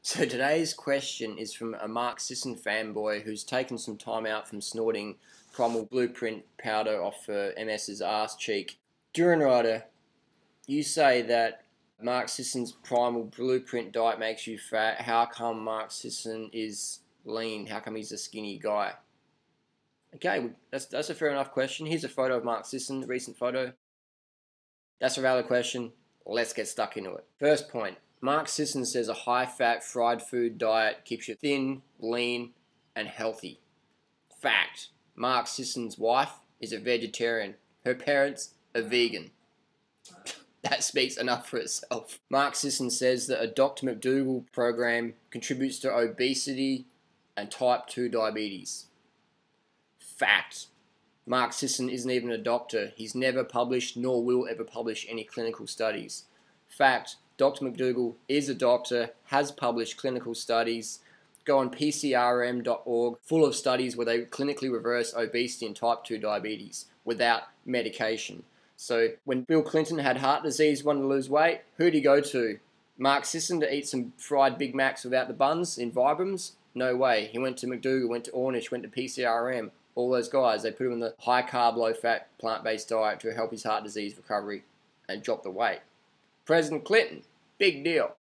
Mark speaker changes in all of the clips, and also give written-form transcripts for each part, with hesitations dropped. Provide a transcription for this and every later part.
Speaker 1: So today's question is from a Mark Sisson fanboy who's taken some time out from snorting Primal Blueprint powder off MS's ass cheek. Duran Rider, you say that Mark Sisson's Primal Blueprint diet makes you fat. How come Mark Sisson is lean? How come he's a skinny guy? Okay, that's a fair enough question. Here's a photo of Mark Sisson, the recent photo. That's a valid question. Let's get stuck into it. First point. Mark Sisson says a high-fat fried food diet keeps you thin, lean, and healthy. Fact. Mark Sisson's wife is a vegetarian. Her parents are vegan. That speaks enough for itself. Mark Sisson says that a Dr. McDougall program contributes to obesity and type 2 diabetes. Fact. Mark Sisson isn't even a doctor. He's never published nor will ever publish any clinical studies. Fact. Dr. McDougall is a doctor, has published clinical studies. Go on pcrm.org, full of studies where they clinically reverse obesity and type 2 diabetes without medication. So when Bill Clinton had heart disease, wanted to lose weight, who'd he go to? Mark Sisson to eat some fried Big Macs without the buns in Vibrams? No way. He went to McDougall, went to Ornish, went to PCRM. All those guys, they put him in the high-carb, low-fat, plant-based diet to help his heart disease recovery and drop the weight. President Clinton, big deal.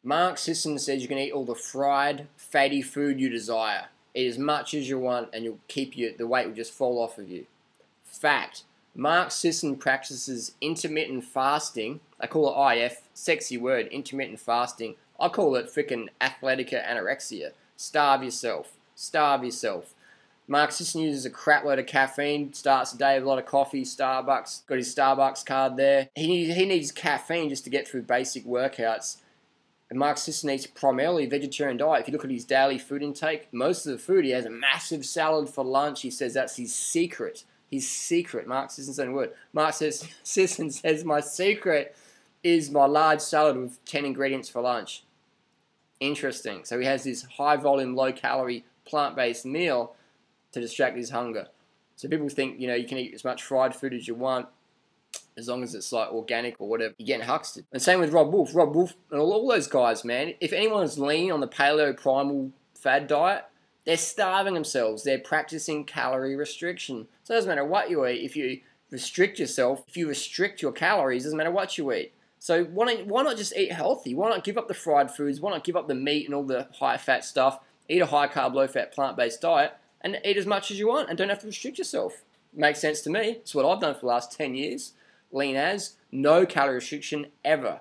Speaker 1: Mark Sisson says you can eat all the fried, fatty food you desire. Eat as much as you want and the weight will just fall off of you. Fact. Mark Sisson practices intermittent fasting. I call it IF, sexy word, intermittent fasting. I call it frickin' athletica anorexia. Starve yourself. Starve yourself. Mark Sisson uses a crap load of caffeine, starts the day with a lot of coffee, Starbucks, got his Starbucks card there. He needs caffeine just to get through basic workouts. And Mark Sisson eats primarily a vegetarian diet. If you look at his daily food intake, most of the food, he has a massive salad for lunch. He says that's his secret. His secret, Mark Sisson's own word. Mark Sisson says, my secret is my large salad with 10 ingredients for lunch. Interesting. So he has this high volume, low calorie, plant-based meal to distract his hunger. So people think, you can eat as much fried food as you want, as long as it's like organic or whatever. You're getting huxted. And same with Rob Wolf. Rob Wolf and all those guys, man. If anyone's lean on the paleo primal fad diet, they're starving themselves. They're practicing calorie restriction. So it doesn't matter what you eat. If you restrict yourself, if you restrict your calories, it doesn't matter what you eat. So why not just eat healthy? Why not give up the fried foods? Why not give up the meat and all the high-fat stuff? Eat a high-carb, low-fat, plant-based diet and eat as much as you want and don't have to restrict yourself. Makes sense to me. It's what I've done for the last 10 years. Lean as, no calorie restriction ever.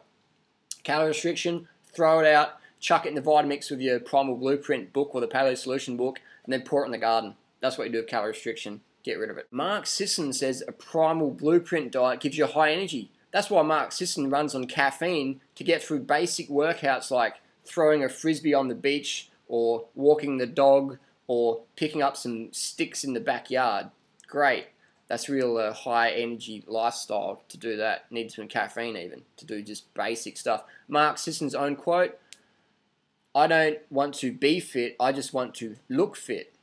Speaker 1: Calorie restriction, throw it out, chuck it in the Vitamix with your Primal Blueprint book or the Paleo Solution book, and then pour it in the garden. That's what you do with calorie restriction. Get rid of it. Mark Sisson says a Primal Blueprint diet gives you high energy. That's why Mark Sisson runs on caffeine to get through basic workouts like throwing a frisbee on the beach or walking the dog or picking up some sticks in the backyard. Great. That's real high energy lifestyle to do that. Need some caffeine even to do just basic stuff. Mark Sisson's own quote, I don't want to be fit, I just want to look fit.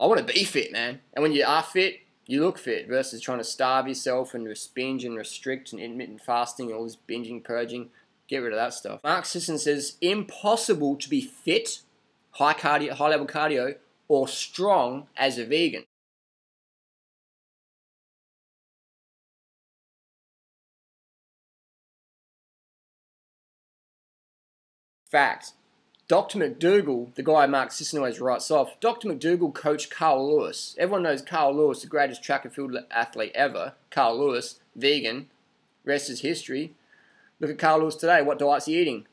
Speaker 1: I want to be fit, man. And when you are fit, you look fit versus trying to starve yourself and binge and restrict and intermittent fasting and all this binging, purging. Get rid of that stuff. Mark Sisson says, impossible to be fit, high level cardio, or strong as a vegan. Fact. Dr. McDougall, the guy Mark Sisson always writes off, Dr. McDougall coached Carl Lewis. Everyone knows Carl Lewis, the greatest track and field athlete ever. Carl Lewis, vegan. Rest is history. Look at Carl Lewis today. What diet's he eating?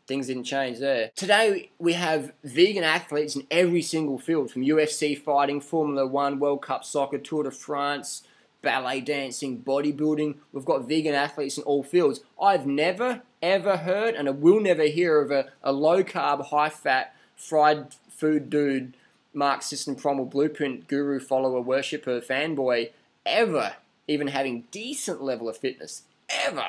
Speaker 1: Things didn't change there. Today, we have vegan athletes in every single field, from UFC fighting, Formula 1, World Cup soccer, Tour de France, ballet dancing, bodybuilding. We've got vegan athletes in all fields. I've never, ever heard, and I will never hear of a low-carb, high-fat, fried food dude, Mark Sisson Primal Blueprint guru, follower, worshipper, fanboy, ever even having decent level of fitness. Ever.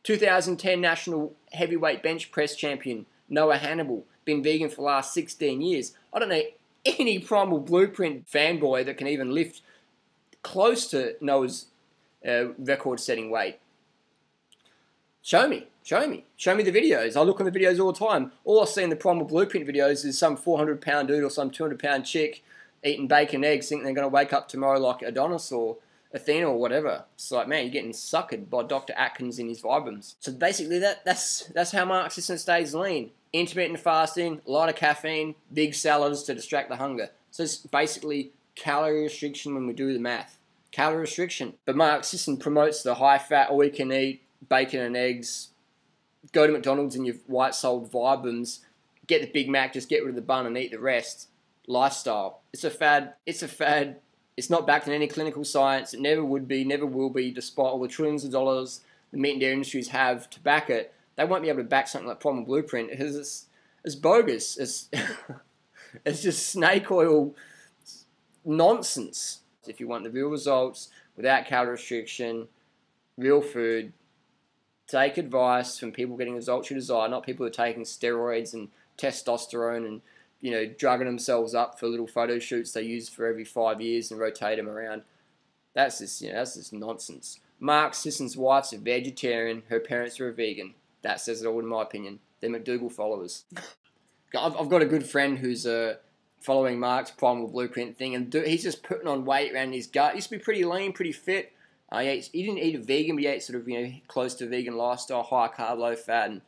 Speaker 1: 2010 National Heavyweight Bench Press Champion, Noah Hannibal, been vegan for the last 16 years. I don't know any Primal Blueprint fanboy that can even lift close to Noah's record-setting weight. Show me the videos. I look on the videos all the time. All I see in the Primal Blueprint videos is some 400-pound dude or some 200-pound chick eating bacon eggs, thinking they're going to wake up tomorrow like Adonis or Athena or whatever. It's like, man, you're getting suckered by Dr. Atkins in his Vibrams. So basically, that's how Mark Sisson stays lean. Intermittent fasting, a lot of caffeine, big salads to distract the hunger. So it's basically calorie restriction when we do the math. Calorie restriction. But Mark Sisson promotes the high-fat, all-you-can-eat, bacon and eggs, go to McDonald's in your white-soled Vibrams, get the Big Mac, just get rid of the bun and eat the rest lifestyle. It's a fad. It's a fad. It's not backed in any clinical science. It never would be, never will be, despite all the trillions of dollars the meat and dairy industries have to back it. They won't be able to back something like Primal Blueprint because it's bogus. It's just snake oil nonsense. If you want the real results without calorie restriction, real food, take advice from people getting the results you desire, not people who are taking steroids and testosterone and, you know, drugging themselves up for little photo shoots they use for every 5 years and rotate them around. That's just nonsense. Mark Sisson's wife's a vegetarian. Her parents are a vegan. That says it all in my opinion. They're McDougall followers. I've got a good friend who's following Mark's Primal Blueprint thing, and he's just putting on weight around his gut. He used to be pretty lean, pretty fit. He didn't eat a vegan, but he ate sort of, you know, close to vegan lifestyle, high carb, low fat, and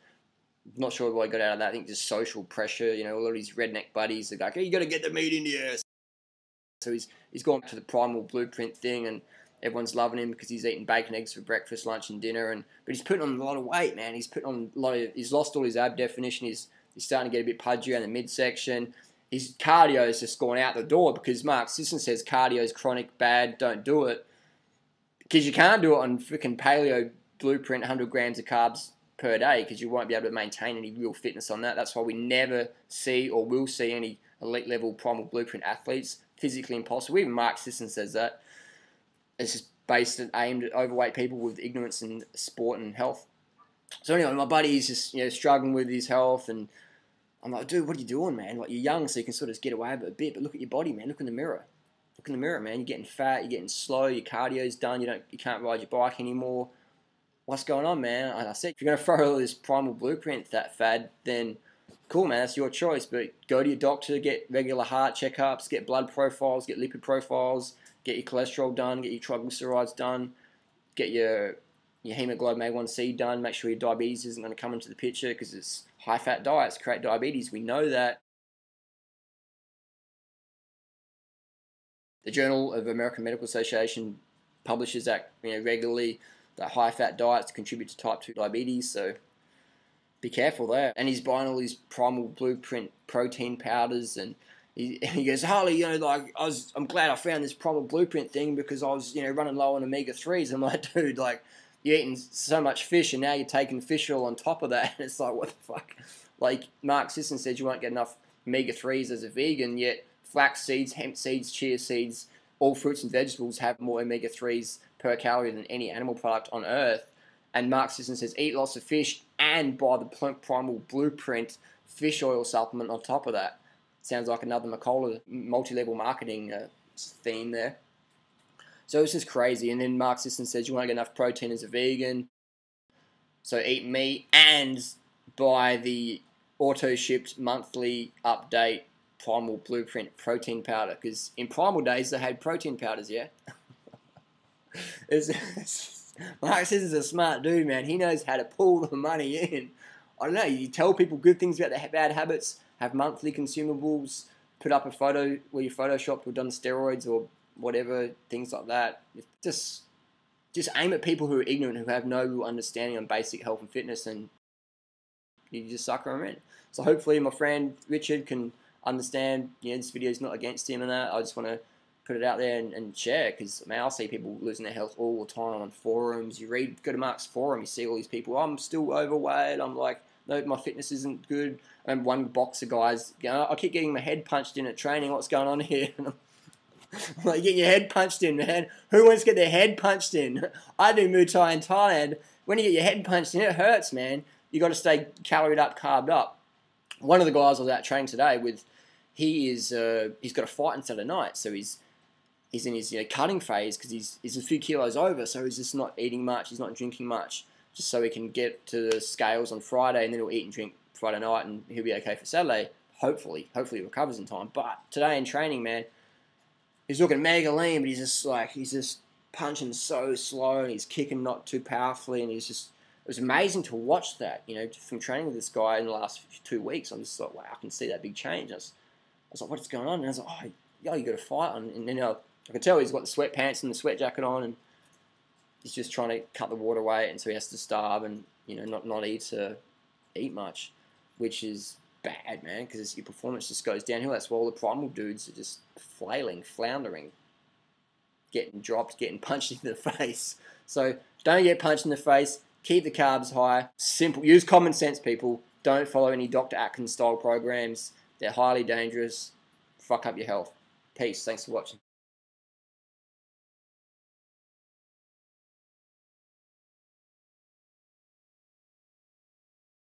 Speaker 1: I'm not sure what he got out of that. I think just social pressure. You know, a lot of his redneck buddies are like, hey, you got to get the meat in your ass. So he's gone to the Primal Blueprint thing, and everyone's loving him because he's eating bacon, eggs for breakfast, lunch, and dinner. But he's putting on a lot of weight, man. He's lost all his ab definition. He's starting to get a bit pudgy around the midsection. His cardio is just gone out the door because Mark Sisson says cardio is chronic, bad, don't do it. Because you can't do it on freaking paleo blueprint, 100 grams of carbs per day, because you won't be able to maintain any real fitness on that. That's why we never see or will see any elite level Primal Blueprint athletes. Physically impossible. Even Mark Sisson says that. It's just aimed at overweight people with ignorance in sport and health. So anyway, my buddy is just, you know, struggling with his health, and I'm like, dude, what are you doing, man? Like, you're young, so you can sort of get away with it a bit, but look at your body, man. Look in the mirror. Look in the mirror, man. You're getting fat. You're getting slow. Your cardio's done. You can't ride your bike anymore. What's going on, man? And I said, if you're going to throw all this Primal Blueprint, that fad, then cool, man. That's your choice. But go to your doctor, get regular heart checkups, get blood profiles, get lipid profiles, get your cholesterol done, get your triglycerides done, get your hemoglobin A1C done. Make sure your diabetes isn't going to come into the picture, because it's high-fat diets create diabetes. We know that. The Journal of American Medical Association publishes that, you know, regularly, that high-fat diets contribute to type 2 diabetes, so be careful there. And he's buying all these Primal Blueprint protein powders, and he goes, Harley, you know, like, I'm glad I found this Primal Blueprint thing because I was, you know, running low on omega-3s. I'm like, dude, like, you're eating so much fish and now you're taking fish oil on top of that. And it's like, what the fuck? Like, Mark Sisson said you won't get enough omega-3s as a vegan, yet flax seeds, hemp seeds, chia seeds, all fruits and vegetables have more omega-3s per calorie than any animal product on earth. And Mark Sisson says eat lots of fish and buy the Primal Blueprint fish oil supplement on top of that. Sounds like another McCullough multi-level marketing theme there. So it's just crazy. And then Mark Sisson says you won't get enough protein as a vegan, so eat meat and buy the auto-shipped monthly update Primal Blueprint protein powder, because in Primal days they had protein powders, yeah? Mark Sisson's a smart dude, man. He knows how to pull the money in. I don't know, you tell people good things about their bad habits, have monthly consumables, put up a photo where you photoshopped or done steroids or whatever, things like that. Just aim at people who are ignorant, who have no understanding on basic health and fitness, and you just sucker them in. So hopefully my friend Richard can understand, you know, this video is not against him and that. I just want to put it out there and share, because, man, I see people losing their health all the time on forums. Go to Mark's forum, you see all these people, I'm still overweight, I'm like, no, my fitness isn't good. And one boxer guy's, you know, I keep getting my head punched in at training, what's going on here? I'm like, get your head punched in, man. Who wants to get their head punched in? I do Muay Thai in Thailand. When you get your head punched in, it hurts, man. You got to stay caloried up, carved up. One of the guys I was out training today with, he's got a fight on Saturday night, so he's in his, you know, cutting phase, because he's a few kilos over, so he's just not eating much, he's not drinking much. just so he can get to the scales on Friday, and then he'll eat and drink Friday night, and he'll be okay for Saturday. Hopefully he recovers in time. But today in training, man, he's looking mega lean, but he's just punching so slow, and he's kicking not too powerfully, and it was amazing to watch that, from training with this guy in the last 2 weeks. I'm just like, wow, I can see that big change. I was like, what's going on? And I was like, oh, yeah, you got to fight on. And then I could tell he's got the sweatpants and the sweat jacket on, and he's just trying to cut the water weight, and so he has to starve and not eat much, which is bad, man, because your performance just goes downhill. That's why all the primal dudes are just flailing, floundering, getting dropped, getting punched in the face. So don't get punched in the face. Keep the carbs high. Simple. Use common sense, people. Don't follow any Dr. Atkins style programs. They're highly dangerous. Fuck up your health. Peace. Thanks for watching.